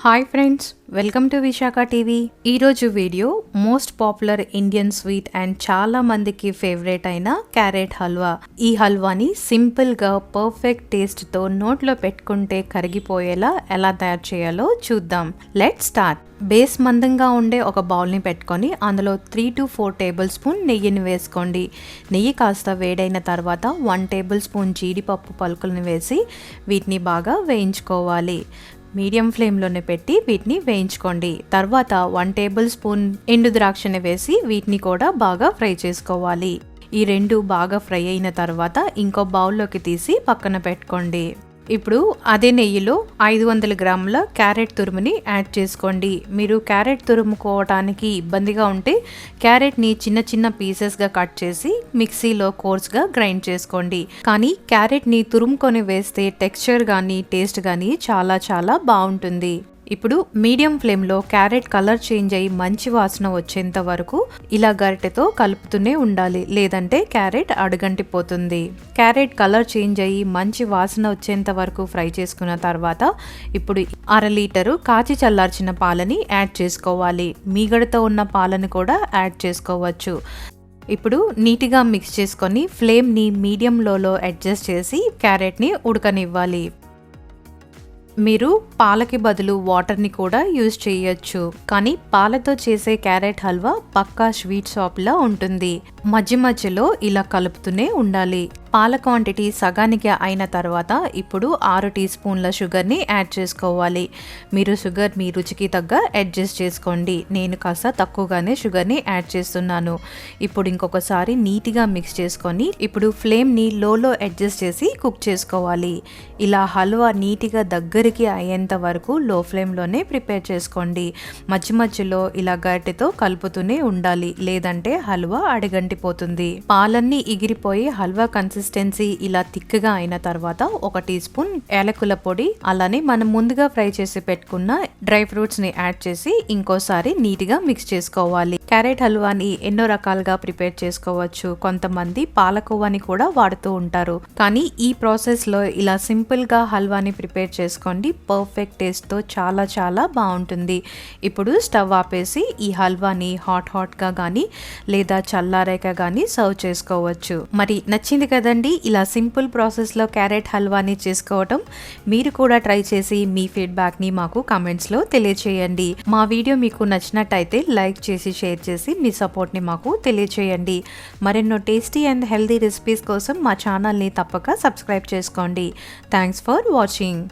Hi friends, welcome to Visakha TV. ఈరోజు video most popular Indian sweet and చాలా మందికి favourite అయిన క్యారెట్ హల్వా. ఈ హల్వాని సింపుల్గా పర్ఫెక్ట్ టేస్ట్తో నోట్లో పెట్టుకుంటే కరిగిపోయేలా ఎలా తయారు చేయాలో చూద్దాం. Let's start. బేస్ మందంగా ఉండే ఒక బౌల్ని పెట్టుకొని అందులో 3 to 4 టేబుల్ స్పూన్ నెయ్యిని వేసుకోండి. నెయ్యి కాస్త వేడైన తర్వాత 1 టేబుల్ స్పూన్ జీడిపప్పు పలుకులను వేసి వీటిని బాగా వేయించుకోవాలి. మీడియం ఫ్లేమ్లోనే పెట్టి వీటిని వేయించుకోండి. తర్వాత 1 టేబుల్ స్పూన్ ఎండు ద్రాక్షని వేసి వీటిని కూడా బాగా ఫ్రై చేసుకోవాలి. ఈ రెండు బాగా ఫ్రై అయిన తర్వాత ఇంకో బౌల్లోకి తీసి పక్కన పెట్టుకోండి. ఇప్పుడు అదే నెయ్యిలో 500 గ్రాముల క్యారెట్ తురుముని యాడ్ చేసుకోండి. మీరు క్యారెట్ తురుముకోవటానికి ఇబ్బందిగా ఉంటే క్యారెట్ని చిన్న చిన్న పీసెస్గా కట్ చేసి మిక్సీలో కోర్స్గా గ్రైండ్ చేసుకోండి. కానీ క్యారెట్ని తురుముకొని వేస్తే టెక్స్చర్ కానీ టేస్ట్ కానీ చాలా చాలా బాగుంటుంది. ఇప్పుడు మీడియం ఫ్లేమ్లో క్యారెట్ కలర్ చేంజ్ అయ్యి మంచి వాసన వచ్చేంత వరకు ఇలా గరిటెతో కలుపుతూనే ఉండాలి, లేదంటే క్యారెట్ అడుగంటిపోతుంది. క్యారెట్ కలర్ చేంజ్ అయ్యి మంచి వాసన వచ్చేంత వరకు ఫ్రై చేసుకున్న తర్వాత ఇప్పుడు 1/2 లీటరు కాచి చల్లార్చిన పాలని యాడ్ చేసుకోవాలి. మీగడతో ఉన్న పాలను కూడా యాడ్ చేసుకోవచ్చు. ఇప్పుడు నీట్గా మిక్స్ చేసుకొని ఫ్లేమ్ని మీడియం లోలో అడ్జస్ట్ చేసి క్యారెట్ని ఉడకనివ్వాలి. మీరు పాలకి బదులు వాటర్ని కూడా యూజ్ చేయొచ్చు, కానీ పాలతో చేసే క్యారెట్ హల్వా పక్కా స్వీట్ షాప్లా ఉంటుంది. మధ్య మధ్యలో ఇలా కలుపుతూనే ఉండాలి. పాల క్వాంటిటీ సగానికి అయిన తర్వాత ఇప్పుడు 6 టీ స్పూన్ల షుగర్ని యాడ్ చేసుకోవాలి. మీరు షుగర్ మీ రుచికి తగ్గ అడ్జస్ట్ చేసుకోండి. నేను కాస్త తక్కువగానే షుగర్ని యాడ్ చేస్తున్నాను. ఇప్పుడు ఇంకొకసారి నీట్గా మిక్స్ చేసుకొని ఇప్పుడు ఫ్లేమ్ని లోలో అడ్జస్ట్ చేసి కుక్ చేసుకోవాలి. ఇలా హల్వా నీట్గా దగ్గరికి అయ్యేంత వరకు లో ఫ్లేమ్లోనే ప్రిపేర్ చేసుకోండి. మధ్య మధ్యలో ఇలా గరిటెతో కలుపుతూనే ఉండాలి, లేదంటే హల్వా అడుగంటిపోతుంది. పాలన్నీ ఎగిరిపోయి హల్వా కన్సిస్టెన్సీ ఇలా థిక్గా అయిన తర్వాత 1 టీ స్పూన్ యాలకుల పొడి, అలానే మనం ముందుగా ఫ్రై చేసి పెట్టుకున్న డ్రై ఫ్రూట్స్ ని యాడ్ చేసి ఇంకోసారి నీట్గా మిక్స్ చేసుకోవాలి. క్యారెట్ హల్వాని ఎన్నో రకాలుగా ప్రిపేర్ చేసుకోవచ్చు. కొంతమంది పాలకోవాని కూడా వాడుతూ ఉంటారు, కానీ ఈ ప్రాసెస్ లో ఇలా సింపుల్ గా హల్వాని ప్రిపేర్ చేసుకోండి. పర్ఫెక్ట్ టేస్ట్ తో చాలా చాలా బాగుంటుంది. ఇప్పుడు స్టవ్ ఆపేసి ఈ హల్వాని హాట్ గా కానీ లేదా చల్లారాక కానీ సర్వ్ చేసుకోవచ్చు. మరి నచ్చింది కదండి ఇలా సింపుల్ ప్రాసెస్లో క్యారెట్ హల్వాని చేసుకోవటం. మీరు కూడా ట్రై చేసి మీ ఫీడ్బ్యాక్ని మాకు కామెంట్స్లో తెలియచేయండి. మా వీడియో మీకు నచ్చినట్టయితే లైక్ చేసి షేర్ చేసి మీ సపోర్ట్ని మాకు తెలియచేయండి. మరెన్నో టేస్టీ అండ్ హెల్దీ రెసిపీస్ కోసం మా ఛానల్ని తప్పక సబ్స్క్రైబ్ చేసుకోండి. Thanks for watching.